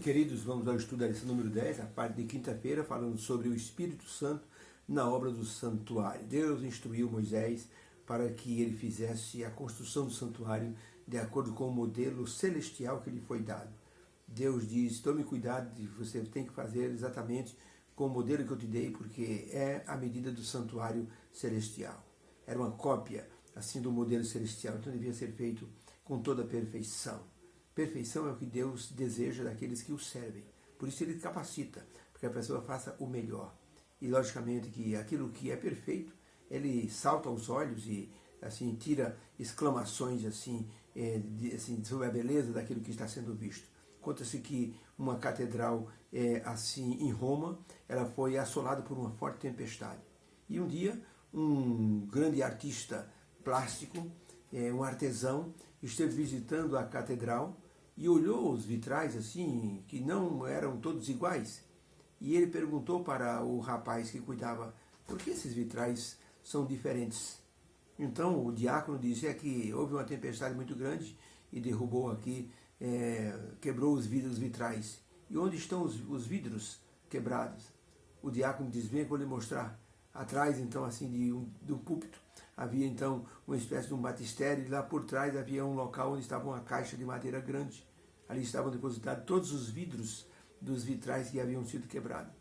Queridos, vamos ao estudo da lição número 10, a parte de quinta-feira, falando sobre o Espírito Santo na obra do santuário. Deus instruiu Moisés para que ele fizesse a construção do santuário de acordo com o modelo celestial que lhe foi dado. Deus diz: tome cuidado, você tem que fazer exatamente com o modelo que eu te dei, porque é a medida do santuário celestial. Era uma cópia, assim, do modelo celestial, então devia ser feito com toda a perfeição. Perfeição é o que Deus deseja daqueles que o servem. Por isso ele capacita, porque a pessoa faça o melhor. E logicamente que aquilo que é perfeito, ele salta aos olhos e assim tira exclamações assim sobre a beleza daquilo que está sendo visto. Conta-se que uma catedral assim em Roma, ela foi assolada por uma forte tempestade. E um dia, um grande artista plástico, um artesão, esteve visitando a catedral e olhou os vitrais assim, que não eram todos iguais. E ele perguntou para o rapaz que cuidava: por que esses vitrais são diferentes? Então o diácono disse: que houve uma tempestade muito grande e derrubou aqui, quebrou os vidros vitrais. E onde estão os vidros quebrados? O diácono diz: vem que eu vou lhe mostrar. Atrás, então, assim, do púlpito, havia então uma espécie de um batistério, e lá por trás havia um local onde estava uma caixa de madeira grande. Ali estavam depositados todos os vidros dos vitrais que haviam sido quebrados.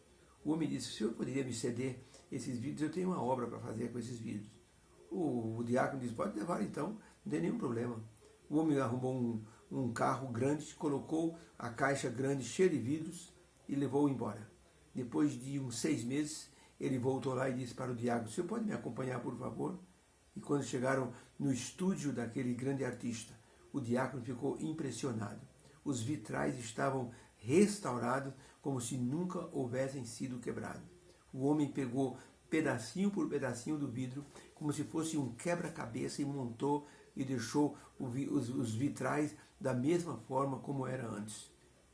O homem disse: o senhor poderia me ceder esses vidros? Eu tenho uma obra para fazer com esses vidros. O diácono disse: pode levar então, não tem nenhum problema. O homem arrumou um carro grande, colocou a caixa grande cheia de vidros e levou embora. Depois de uns 6 meses, ele voltou lá e disse para o diácono: o senhor pode me acompanhar, por favor? E quando chegaram no estúdio daquele grande artista, o diácono ficou impressionado. Os vitrais estavam restaurados como se nunca houvessem sido quebrados. O homem pegou pedacinho por pedacinho do vidro, como se fosse um quebra-cabeça, e montou e deixou os vitrais da mesma forma como era antes.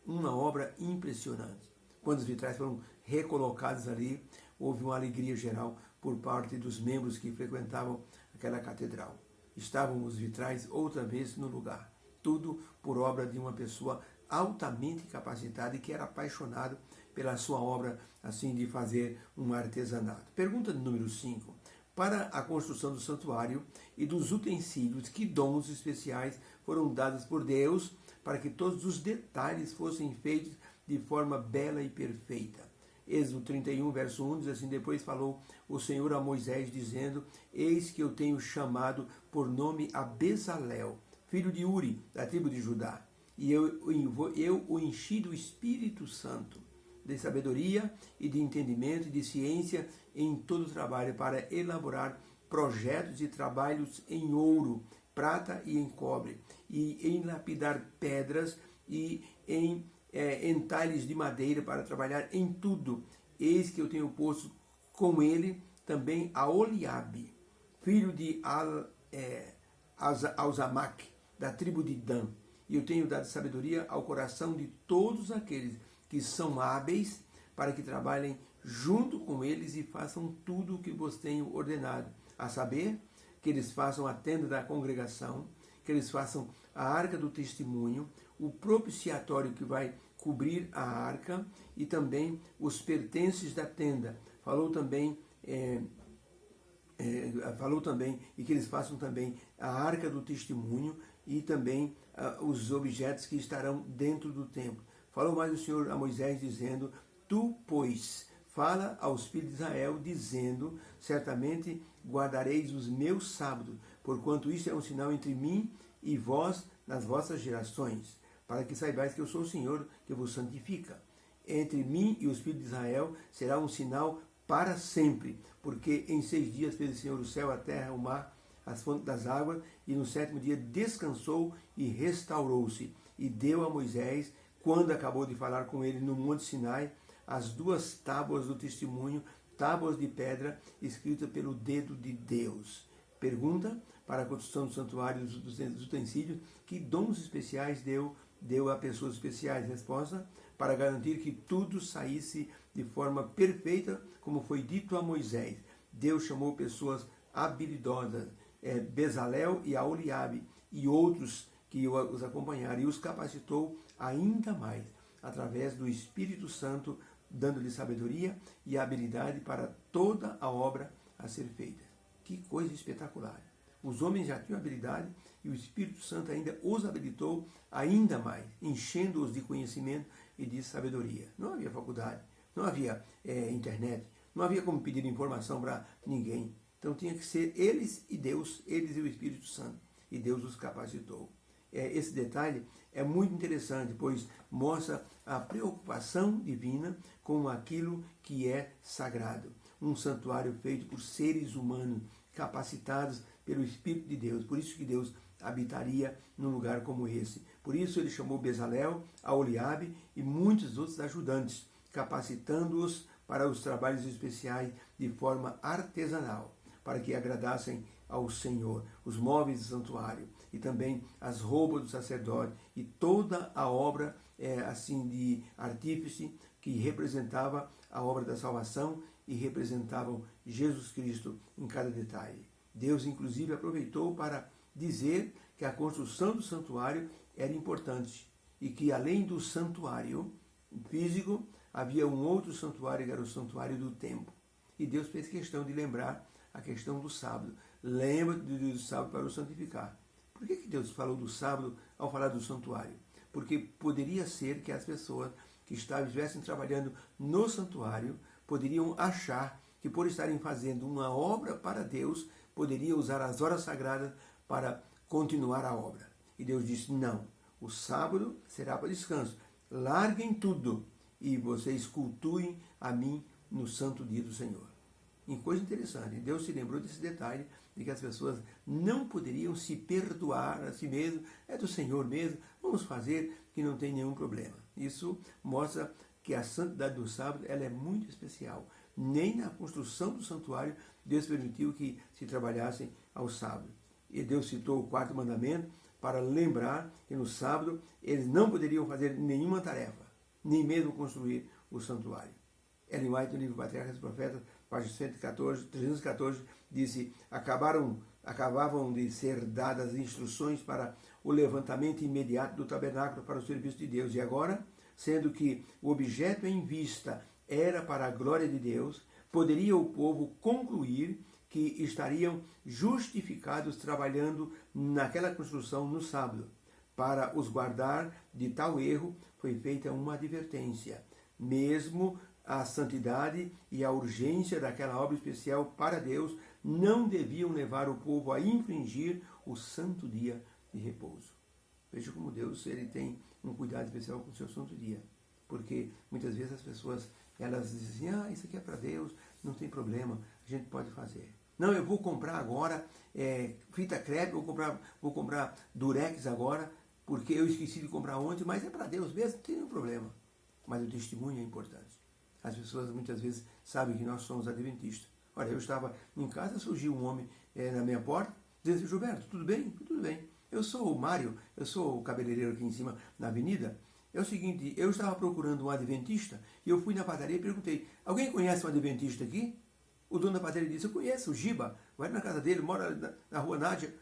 Uma obra impressionante. Quando os vitrais foram recolocados ali, houve uma alegria geral por parte dos membros que frequentavam aquela catedral. Estavam os vitrais outra vez no lugar. Tudo por obra de uma pessoa altamente capacitada e que era apaixonado pela sua obra, assim, de fazer um artesanato. Pergunta número 5. Para a construção do santuário e dos utensílios, que dons especiais foram dados por Deus para que todos os detalhes fossem feitos de forma bela e perfeita? Êxodo 31, verso 1 diz assim: depois falou o Senhor a Moisés, dizendo: eis que eu tenho chamado por nome a Bezalel, filho de Uri, da tribo de Judá, e eu o enchi do Espírito Santo, de sabedoria e de entendimento e de ciência em todo o trabalho, para elaborar projetos e trabalhos em ouro, prata e em cobre, e em lapidar pedras e em entalhes de madeira, para trabalhar em tudo. Eis que eu tenho posto com ele também a Oliabe, filho de Alzamaque, da tribo de Dan. E eu tenho dado sabedoria ao coração de todos aqueles que são hábeis, para que trabalhem junto com eles e façam tudo o que vos tenho ordenado, a saber, que eles façam a tenda da congregação, que eles façam a arca do testemunho, o propiciatório que vai cobrir a arca, e também os pertences da tenda. Falou também e que eles façam também a arca do testemunho e também os objetos que estarão dentro do templo. Falou mais o Senhor a Moisés, dizendo: tu, pois, fala aos filhos de Israel, dizendo: certamente guardareis os meus sábados, porquanto isto é um sinal entre mim e vós nas vossas gerações, para que saibais que eu sou o Senhor que vos santifica. Entre mim e os filhos de Israel será um sinal para sempre, porque em 6 dias fez o Senhor o céu, a terra, o mar, as fontes das águas, e no 7º dia descansou e restaurou-se. E deu a Moisés, quando acabou de falar com ele no Monte Sinai, as 2 tábuas do testemunho, tábuas de pedra, escritas pelo dedo de Deus. Pergunta para a construção do santuário dos utensílios: que dons especiais deu a pessoas especiais? Resposta: para garantir que tudo saísse de forma perfeita, como foi dito a Moisés. Deus chamou pessoas habilidosas, Bezalel e Aholiabe, e outros que os acompanharam, e os capacitou ainda mais. através do Espírito Santo, dando-lhe sabedoria e habilidade para toda a obra a ser feita. Que coisa espetacular! Os homens já tinham habilidade e o Espírito Santo ainda os habilitou ainda mais, enchendo-os de conhecimento e de sabedoria. Não havia faculdade, não havia internet, não havia como pedir informação para ninguém. Então tinha que ser eles e Deus, eles e o Espírito Santo. E Deus os capacitou. Esse detalhe é muito interessante, pois mostra a preocupação divina com aquilo que é sagrado. Um santuário feito por seres humanos, capacitados pelo Espírito de Deus. Por isso que Deus habitaria num lugar como esse. Por isso ele chamou Bezalel, Aholiabe e muitos outros ajudantes, capacitando-os para os trabalhos especiais de forma artesanal, para que agradassem ao Senhor, os móveis do santuário e também as roupas do sacerdote e toda a obra assim de artífice que representava a obra da salvação e representavam Jesus Cristo em cada detalhe. Deus inclusive aproveitou para dizer que a construção do santuário era importante e que além do santuário físico havia um outro santuário que era o santuário do templo. E Deus fez questão de lembrar a questão do sábado. Lembra do dia do sábado para o santificar. Por que Deus falou do sábado ao falar do santuário? Porque poderia ser que as pessoas que estivessem trabalhando no santuário poderiam achar que por estarem fazendo uma obra para Deus, poderiam usar as horas sagradas para continuar a obra. E Deus disse, não, o sábado será para descanso. Larguem tudo e vocês cultuem a mim no santo dia do Senhor. E coisa interessante, Deus se lembrou desse detalhe de que as pessoas não poderiam se perdoar a si mesmo, é do Senhor mesmo, vamos fazer que não tem nenhum problema. Isso mostra que a santidade do sábado ela é muito especial. Nem na construção do santuário Deus permitiu que se trabalhassem ao sábado. E Deus citou o quarto mandamento para lembrar que no sábado eles não poderiam fazer nenhuma tarefa, nem mesmo construir o santuário. Ellen White, no livro Patriarcas e Profetas, página 314, disse, acabavam de ser dadas instruções para o levantamento imediato do tabernáculo para o serviço de Deus. E agora, sendo que o objeto em vista era para a glória de Deus, poderia o povo concluir que estariam justificados trabalhando naquela construção no sábado. Para os guardar de tal erro, foi feita uma advertência. Mesmo a santidade e a urgência daquela obra especial para Deus não deviam levar o povo a infringir o santo dia de repouso. Veja como Deus ele tem um cuidado especial com o seu santo dia. Porque muitas vezes as pessoas elas dizem, isso aqui é para Deus, não tem problema, a gente pode fazer. Não, eu vou comprar agora fita crepe, vou comprar durex agora, porque eu esqueci de comprar ontem, mas é para Deus mesmo, não tem nenhum problema. Mas o testemunho é importante. As pessoas muitas vezes sabem que nós somos adventistas. Olha, eu estava em casa, surgiu um homem na minha porta, dizendo, Gilberto, tudo bem? Tudo bem. Eu sou o Mário, eu sou o cabeleireiro aqui em cima na avenida. É o seguinte, eu estava procurando um adventista e eu fui na padaria e perguntei, alguém conhece um adventista aqui? O dono da padaria disse, eu conheço, o Giba, vai na casa dele, mora na rua Nádia.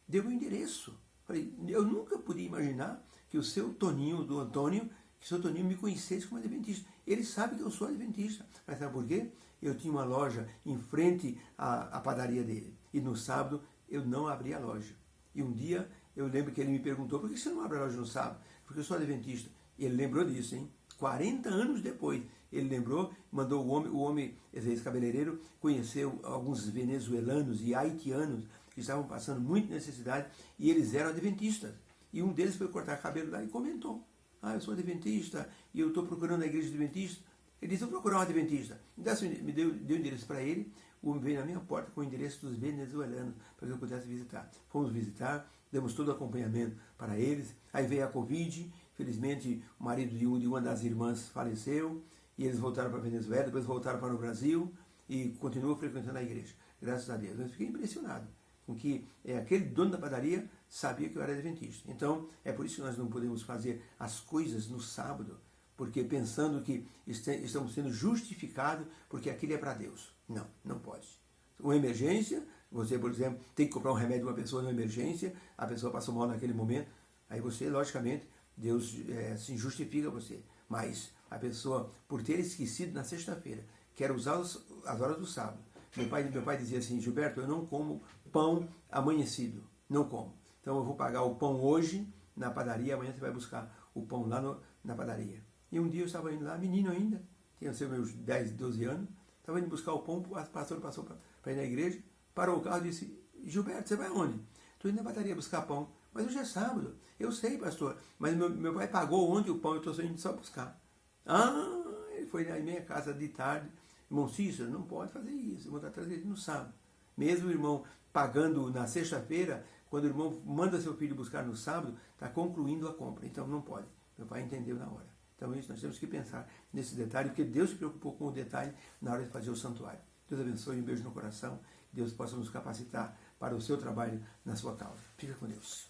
Deu o endereço. Falei, eu nunca podia imaginar que o seu Toninho, do Antônio, que o seu Toninho me conhecesse como adventista. Ele sabe que eu sou adventista. Mas sabe por quê? Eu tinha uma loja em frente à padaria dele. E no sábado eu não abri a loja. E um dia eu lembro que ele me perguntou, por que você não abre a loja no sábado? Porque eu sou adventista. E ele lembrou disso, hein? 40 anos depois, ele lembrou, mandou o homem, esse cabeleireiro, conheceu alguns venezuelanos e haitianos que estavam passando muita necessidade e eles eram adventistas. E um deles foi cortar cabelo lá e comentou, eu sou adventista e eu estou procurando a igreja adventista. Ele disse, vou procurar um adventista. Me deu o endereço para ele, o homem veio na minha porta com o endereço dos venezuelanos para que eu pudesse visitar. Fomos visitar, demos todo o acompanhamento para eles, aí veio a Covid. Felizmente, o marido de uma das irmãs faleceu e eles voltaram para a Venezuela, depois voltaram para o Brasil e continuam frequentando a igreja. Graças a Deus. Eu fiquei impressionado com que aquele dono da padaria sabia que eu era adventista. Então, é por isso que nós não podemos fazer as coisas no sábado, porque pensando que estamos sendo justificados porque aquilo é para Deus. Não, não pode. Uma emergência, você, por exemplo, tem que comprar um remédio de uma pessoa numa emergência, a pessoa passou mal naquele momento, aí você, logicamente, Deus assim, justifica você. Mas a pessoa, por ter esquecido na sexta-feira, quer usar as horas do sábado. Meu pai dizia assim: Gilberto, eu não como pão amanhecido, não como. Então eu vou pagar o pão hoje na padaria, amanhã você vai buscar o pão lá na padaria. E um dia eu estava indo lá, menino ainda, tinha meus 10, 12 anos, estava indo buscar o pão, o pastor passou para ir na igreja, parou o carro e disse: Gilberto, você vai aonde? Estou indo na padaria buscar pão. Mas hoje é sábado. Eu sei, pastor, mas meu pai pagou ontem o pão, eu estou indo só buscar. Ele foi na minha casa de tarde. Irmão Cícero, não pode fazer isso, eu vou trazer ele no sábado. Mesmo o irmão pagando na sexta-feira, quando o irmão manda seu filho buscar no sábado, está concluindo a compra. Então não pode. Meu pai entendeu na hora. Então isso nós temos que pensar nesse detalhe, porque Deus se preocupou com o detalhe na hora de fazer o santuário. Deus abençoe, um beijo no coração. Deus possa nos capacitar para o seu trabalho na sua causa. Fica com Deus.